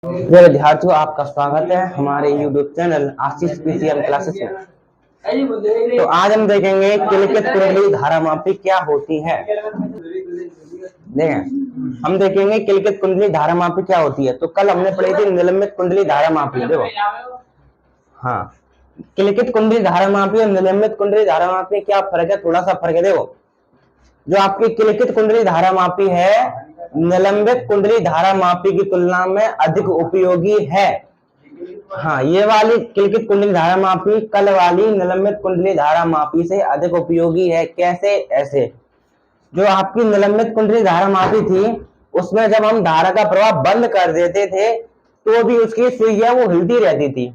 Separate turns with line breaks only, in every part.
प्रिय विद्यार्थियों, आपका स्वागत है हमारे YouTube चैनल आशीष पीसीएम क्लासेस में। तो आज हम देखेंगे किलिकित कुंडली धारामापी क्या होती है। देखें, हम देखेंगे किलिकित कुंडली धारामापी क्या होती है। तो कल हमने पढ़ी थी निलंबित कुंडली धारामापी। देखो, हाँ, किलिकित कुंडली धारामापी और निलंबित कुंडली धारामापी में क्या फर्क है, थोड़ा सा फर्क है। देखो, जो आपकी किलिकित कुंडली धारामापी है निलंबित कुंडली धारामापी की तुलना में अधिक उपयोगी है। हाँ, ये वाली किलिकित कुंडली धारामापी कल वाली निलंबित कुंडली धारामापी से अधिक उपयोगी है। कैसे? ऐसे, जो आपकी निलंबित कुंडली धारामापी थी उसमें जब हम धारा का प्रवाह बंद कर देते थे तो भी उसकी सुई है वो हिलती रहती थी।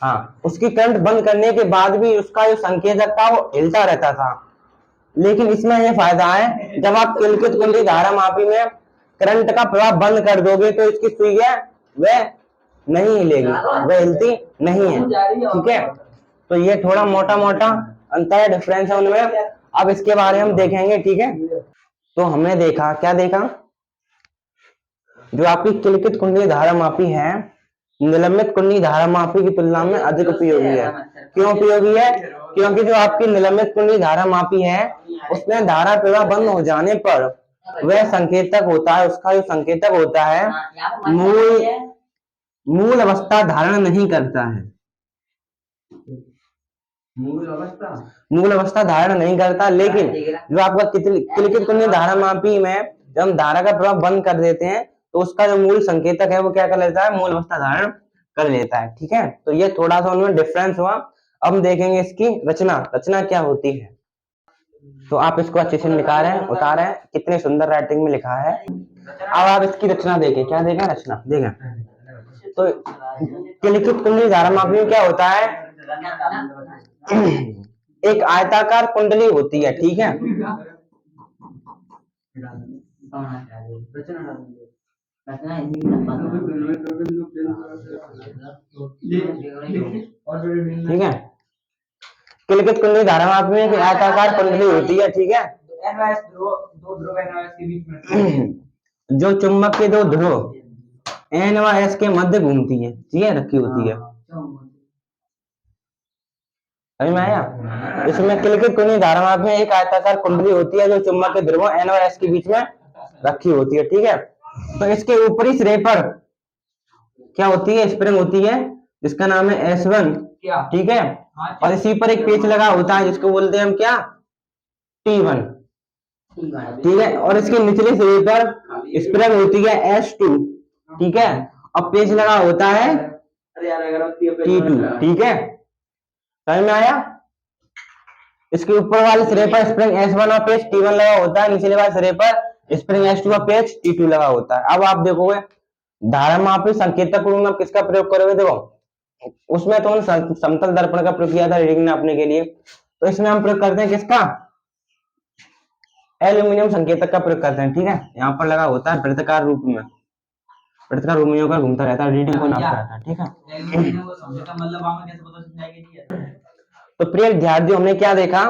हाँ, उसकी करंट बंद करने के बाद भी उसका जो संकेतक था वो हिलता रहता था। लेकिन इसमें यह फायदा है, जब आप किलिकित कुंडली धारामापी में करंट का प्रवाह बंद कर दोगे तो इसकी सुई है वह नहीं हिलेगी, वह हिलती नहीं है। ठीक है, तो ये थोड़ा मोटा मोटा अंतर है, डिफरेंस है उनमें। अब इसके बारे में हम देखेंगे। ठीक है, तो हमने देखा, क्या देखा, जो आपकी किलिकित कुंडली धारामापी है निलंबित कुंडली धारामापी की तुलना में अधिक उपयोगी है। क्यों उपयोगी है? क्योंकि जो आपकी निलंबित कुंडली धारामापी है उसमें धारा प्रवाह बंद हो जाने पर वह संकेतक होता है, उसका जो संकेतक होता है मूल अवस्था धारण नहीं करता है। मूल अवस्था धारण नहीं करता। लेकिन जो आपका किलिकित कुंडली धारामापी में जब हम धारा का प्रवाह बंद कर देते हैं तो उसका जो मूल संकेतक है वो क्या कर लेता है, मूल अवस्था धारण कर लेता है। ठीक है, तो ये थोड़ा सा उनमें डिफरेंस हुआ। अब हम देखेंगे इसकी रचना क्या होती है। तो आप इसको अच्छे से निकाल रहे हैं, उतार रहे हैं, कितने सुंदर राइटिंग में लिखा है। अब आप इसकी रचना देखें। क्या देखें? रचना देखें। तो किलिकित कुंडली धारामापी में क्या होता है, एक आयताकार कुंडली होती है। ठीक है, ठीक है, किलिकित कुंडली धारामापी में एक आयताकार कुंडली होती है। ठीक है, जो चुंबक के दो ध्रुव एन व एस के मध्य घूमती है। ठीक है, रखी होती है। समझ में आया? इसमें किलिकित कुंडली धारामापी में एक आयताकार कुंडली होती है जो चुंबक के ध्रुवों एन और एस के बीच में रखी होती है। ठीक है, तो इसके ऊपरी सिरे पर क्या होती है, स्प्रिंग होती है जिसका नाम है S1। ठीक है, और इसी पर एक पेच लगा होता है जिसको बोलते हैं हम क्या, T1। ठीक है, और इसके निचले सिरे पर स्प्रिंग होती है S2। ठीक है, और पेच लगा होता है T2। ठीक है, समझ में आया? इसके ऊपर वाले सिरे पर स्प्रिंग S1 और पेच T1 लगा होता है, निचले वाले सिरे पर स्प्रिंग S2 और पेच T2 लगा होता है। अब आप देखोगे धारामापी संकेतक रूप में किसका प्रयोग करोगे। देखो, उसमें तो समतल दर्पण का प्रयोग किया था रीडिंग नापने के लिए, तो इसमें हम प्रयोग करते हैं किसका, एल्यूमिनियम संकेतक का प्रयोग करते हैं। ठीक है, यहाँ पर लगा होता है वृत्ताकार रूप में, वृत्ताकार रूप में होकर घूमता रहता है, रीडिंग को नापता रहता है। ठीक है, तो प्रिय विद्यार्थियों, हमने क्या देखा,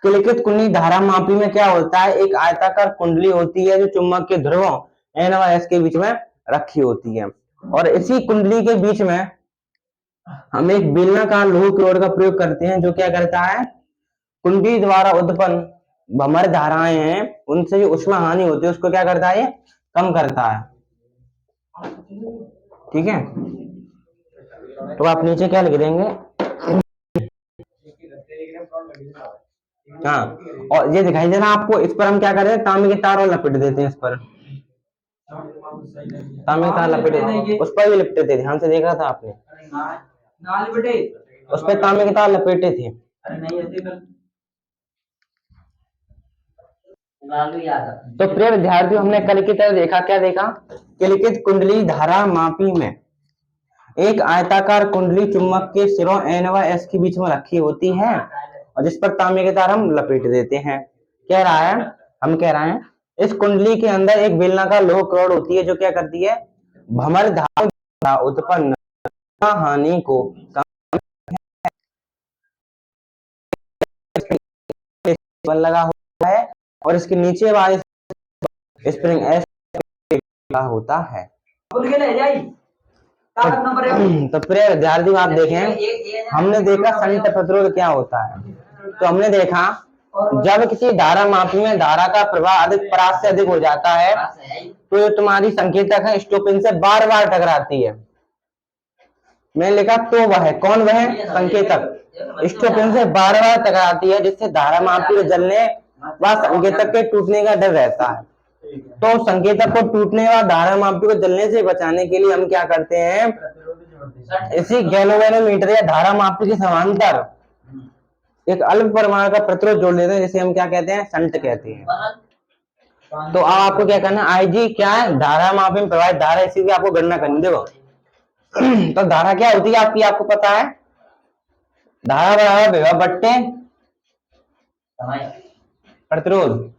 किलिकित कुंडली धारामापी में क्या होता है, एक आयताकार कुंडली होती है जो चुंबक के ध्रुवों एन और एस के बीच में रखी होती है, और इसी कुंडली के बीच में हम एक बेलनाकार लोह की रॉड का प्रयोग करते हैं जो क्या करता है, कुंडली द्वारा उत्पन्न भंवर धाराएं हैं उनसे जो ऊष्मा हानि होती है उसको क्या करता है, ये कम करता है। ठीक है, तो आप नीचे क्या लिख देंगे, हाँ, और ये दिखाई दे रहा आपको, इस पर हम क्या करते हैं, तांबे के तार और लपेट देते हैं। इस पर तांबे के तार लपेटे, उस पर भी लपेटे थे, ध्यान से देखा था आपने, उस पर तांबे के तार लपेटे थे। तो प्रिय विद्यार्थियों, हमने कल की तरह देखा, क्या देखा, किलिकित कुंडली धारामापी में एक आयताकार कुंडली चुंबक के सिरों एन व एस के बीच में रखी होती है और जिस पर तांबे के तार हम लपेट देते हैं। कह रहा है, हम कह रहे हैं, इस कुंडली के अंदर एक बेलनाकार लोह रॉड होती है जो क्या करती है, भंवर धारा उत्पन्न हानि को लगा हुआ है, और इसके नीचे वाले स्प्रिंग एस लगा होता है। तो प्रिय विद्यार्थी आप देखें, हमने देखा संट प्रतिरोध क्या होता है। तो हमने देखा जब किसी धारा मापी में धारा का प्रवाह अधिक परास से अधिक हो जाता है तो जो तुम्हारी संकेतक है स्टोपिन से बार बार टकराती है। मैंने लिखा तो वह कौन, वह संकेतक स्टोपिन से बार बार टकराती है जिससे धारा मापी के जलने व संकेतक के टूटने का डर रहता है। तो संकेतक को टूटने व धारा मापी को जलने से बचाने के लिए हम क्या करते हैं, इसी गैल्वेनोमीटर या धारा मापी के समांतर एक अल्प परमाणु का प्रतिरोध जोड़ लेते हैं जिसे हम क्या कहते हैं, संट कहते हैं। तो अब आपको क्या करना, आईजी क्या है, धारा मापी में प्रवाहित धारा, इसी की आपको गणना करनी। देखो तो धारा क्या होती है आपकी, आपको पता है, धारा बराबर विभव बट्टे प्रतिरोध,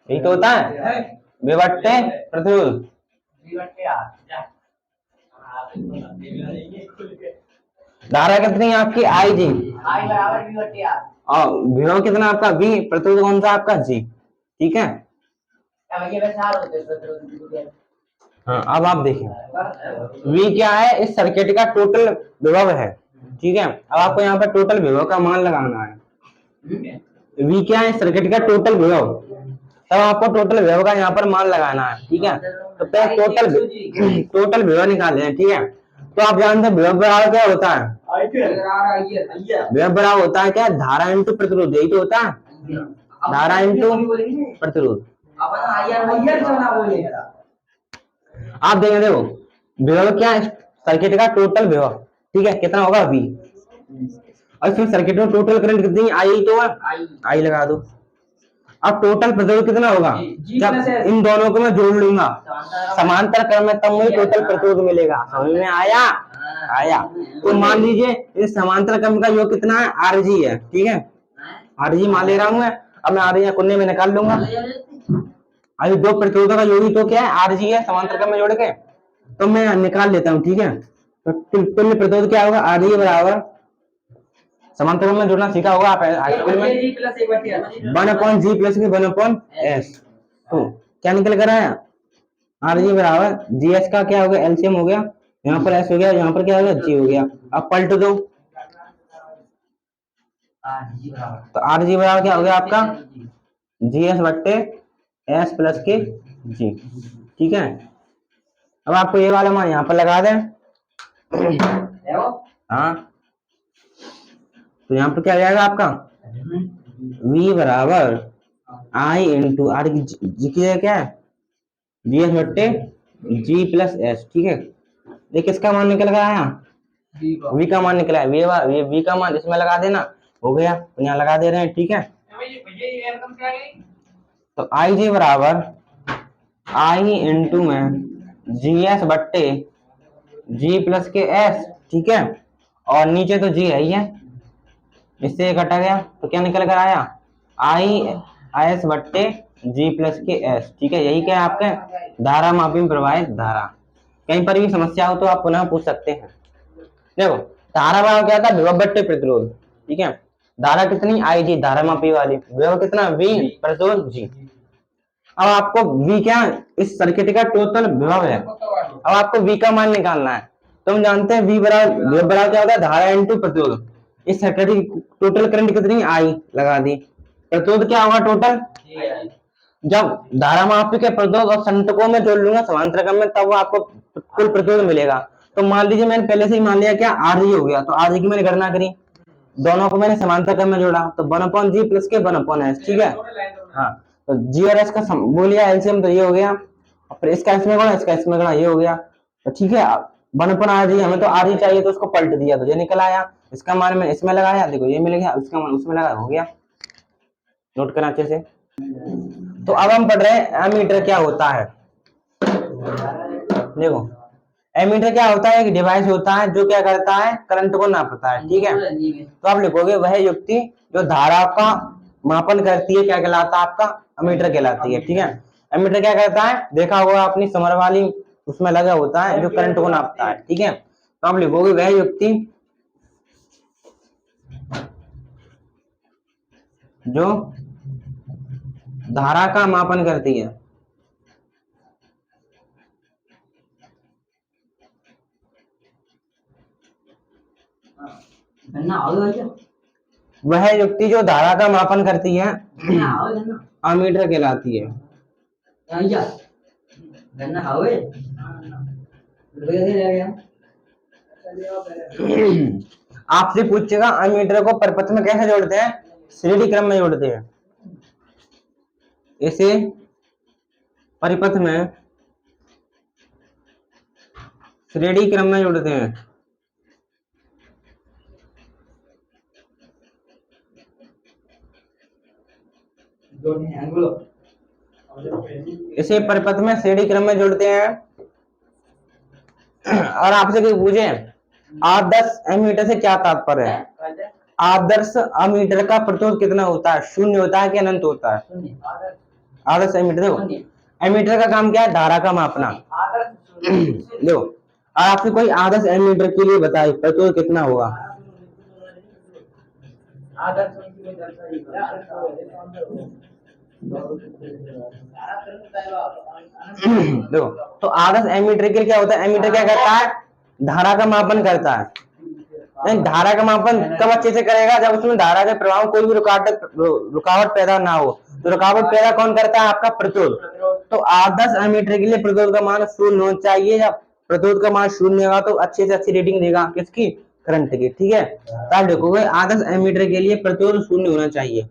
यही तो होता है, विभव बट्टे प्रतिरोध। धारा कितनी है आपकी, आई जी, आई बराबर वी बट्टे आर, और विभव कितना आपका वी, प्रतिरोध कौन सा आपका जी। ठीक है, हाँ अब आप देखिए V क्या है, इस सर्किट का टोटल विभव है। ठीक है, अब आपको यहाँ पर टोटल विभव का मान लगाना है। V क्या है, सर्किट का टोटल विभव, तब आपको टोटल विभव का यहाँ पर मान लगाना है। ठीक है, तो पहले टोटल विभव निकाले हैं। ठीक है, तो आप जानते हैं विभव बराबर क्या होता है, विभव बराबर होता है क्या, धारा इंटू प्रतिरोध, यही तो होता है, धारा इंटू प्रतिरोध। आप देखेंगे, देखो विभव क्या है, सर्किट का टोटल विभव। ठीक है, कितना होगा V, और इसमें सर्किट में टोटल करंट कितनी आई, तो आई लगा दो। अब टोटल प्रतिरोध कितना होगा, जब इन दोनों को मैं जोड़ लूंगा समांतर क्रम में तब मुझे टोटल प्रतिरोध मिलेगा। समझ में आया, आया। तो मान लीजिए इस समांतर क्रम का योग कितना है, RG है। ठीक है, RG मान ले रहा हूं मैं, अब मैं RG कोने में निकाल लूंगा। अभी दो प्रतिरोधों का योग तो क्या है, RG है, समांतर क्रम में जोड़ के तो मैं निकाल लेता हूँ। ठीक है, तो तुल्य प्रतिरोध क्या होगा, RG बराबर, समांतर क्रम में जोड़ना सीखा होगा आप हाई स्कूल में, 1/G प्लस 1/S। तो क्या निकल कर आया, RG बराबर GS का क्या हो गया, LCM हो गया, यहाँ पर S हो गया, यहाँ पर क्या हो गया, G हो गया। अब पलट दो, तो RG बराबर क्या हो गया आपका, GS बट्टे S प्लस के G। ठीक है, अब आपको ये वाला मान यहाँ पर लगा दें। हाँ, तो यहाँ पर क्या आ जाएगा आपका, V बराबर I इंटू आर की जी की जगह क्या है, GS बट्टे G प्लस S। ठीक है, देख किसका मान निकल गया आया, V का मान निकला है, V का मान इसमें लगा देना, हो गया, तो यहाँ लगा दे रहे हैं। ठीक है, तो आई जी बराबर आई इंटू में GS बट्टे G प्लस के S। ठीक है, और नीचे तो G है ही है, इससे ये कटा गया, तो क्या निकल कर आया, IS बट्टे G प्लस के S। ठीक है, यही क्या है आपके धारा मापी में प्रवाहित धारा। कहीं पर भी समस्या हो तो आप पुनः पूछ सकते हैं। देखो धारा बराबर क्या था, विभव बट्टे प्रतिरोध। ठीक है, धारा कितनी, IG, धारा मापी वाली, विभव कितना V, प्रतिरोध G। अब आपको V क्या, इस सर्किट का टोटल विभव है, अब आपको V का मान निकालना है। तो हम जानते हैं V बराबर क्या होता है, धारा इंटू प्रतिरोध। इस सर्किट की टोटल करंट कितनी, I लगा दी, प्रतिरोध क्या होगा टोटल, जब धारा मापी के प्रतिरोध और संतकों में जोड़ लूंगा समांतर क्रम में तब आपको कुल प्रतिरोध मिलेगा। तो मान लीजिए मैंने पहले से ही मान लिया क्या, RG हो गया, तो RG की मैंने गणना करी, दोनों को मैंने समांतर क्रम में जोड़ा, तो 1/G प्लस के 1/S। ठीक है, हाँ, तो G और S का बोलिया एलसीएम, तो ये हो गया, और फिर इसका इसमें गुणा, इसका इसमें गुणा, ये हो गया। तो ठीक है, 1/RG, हमें तो RG चाहिए तो उसको पलट दिया, तो ये निकल आया, इसका मान मैंने इसमें लगाया, देखो ये मिल गया, इसका मान उसमें लगा, हो गया। नोट करना अच्छे से। तो अब हम पढ़ रहे हैं एमीटर क्या होता है। देखो एमीटर क्या होता है, एक डिवाइस होता है जो क्या करता है, करंट को नापता है। ठीक है, तो आप लिखोगे वह युक्ति जो धारा का मापन करती है क्या कहलाता है, आपका एमीटर कहलाती है। ठीक है, एमीटर क्या करता है, देखा होगा अपनी समर वाली उसमें लगा होता है जो करंट को नापता है। ठीक है, तो आप लिखोगे वह युक्ति जो धारा का मापन करती है, वह युक्ति जो धारा का मापन करती है अमीटर कहलाती है। आपसे पूछेगा अमीटर को परपथ में कैसे जोड़ते हैं? श्रेणी क्रम में जोड़ते हैं। इसे परिपथ में श्रेणी क्रम में जोड़ते हैं। इसे परिपथ में श्रेणी क्रम में जोड़ते हैं। और आपसे कोई पूछे आदर्श एमीटर से क्या तात्पर्य है? आदर्श अमीटर का प्रतिरोध कितना होता है? शून्य होता है कि अनंत होता है? आदर्श एमीटर। देखो एमीटर का काम क्या है? धारा का मापना। देखो और आपसे कोई आदर्श एमीटर के लिए बताए प्रतिरोध कितना होगा? देखो तो आदर्श एमीटर के क्या होता है? एमीटर क्या करता है? धारा का मापन करता है। धारा का मापन कब अच्छे से करेगा? जब उसमें धारा के प्रभाव कोई भी रुकावट पैदा ना हो। तो रुकावट पैदा कौन करता है? आपका प्रतिरोध। तो आदर्श एमीटर के लिए प्रतिरोध का मान शून्य होना चाहिए। जब प्रतिरोध का मान शून्य होगा तो अच्छे से अच्छी रीडिंग देगा किसकी? करंट की। ठीक है, तो आप देखोगे आदर्श एमीटर के लिए प्रतिरोध शून्य होना चाहिए।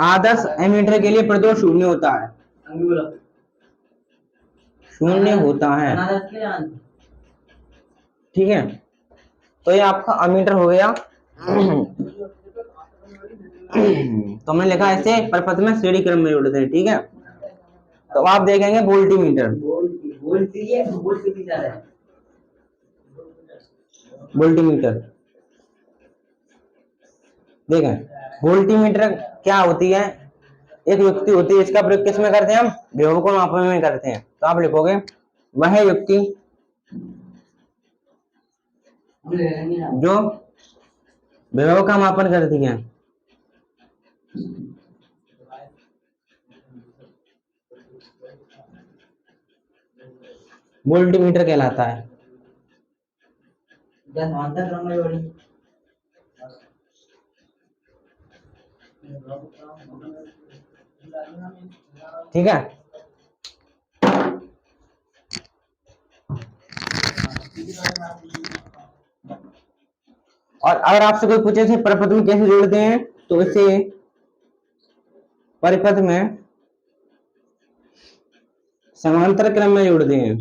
आदर्श एमीटर के लिए प्रतिरोध शून्य होता है। शून्य होता है। ठीक है, तो ये आपका अमीटर हो गया। तो हमने लिखा ऐसे परिपथ में श्रेणी क्रम में जोड़ते हैं। ठीक है, तो आप देखेंगे वोल्टीमीटर। वोल्टीमीटर देखें, वोल्टीमीटर क्या होती है? एक युक्ति होती है। इसका प्रयोग किस में करते हैं? हम विभव को मापने में करते हैं। तो आप लिखोगे वह युक्ति जो विभव का मापन करती है। वोल्टीमीटर कहलाता है। ठीक है, और अगर आपसे कोई पूछे थे परिपथ में कैसे जोड़ते हैं, तो इसे परिपथ में समांतर क्रम में जोड़ते हैं।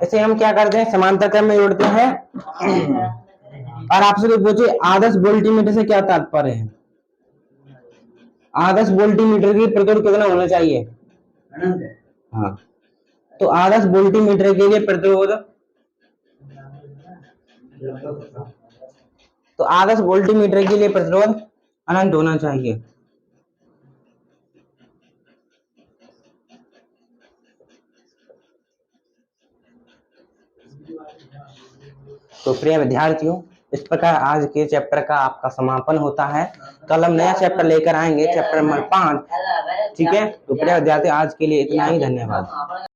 इसे हम क्या करते हैं? समांतर क्रम में जोड़ते हैं। और आपसे कोई पूछे आदर्श वोल्टीमीटर से क्या तात्पर्य है? आदर्श वोल्टीमीटर की प्रतिरोध कितना होना चाहिए? हाँ, तो आदर्श वोल्टीमीटर के लिए प्रतिरोध, तो आदर्श वोल्टीमीटर के लिए प्रतिरोध अनंत होना चाहिए। तो प्रिय विद्यार्थियों, इस प्रकार आज के चैप्टर का आपका समापन होता है। कल हम नया चैप्टर लेकर आएंगे, चैप्टर नंबर 5। ठीक है, तो प्रिय विद्यार्थी आज के लिए इतना ही। धन्यवाद।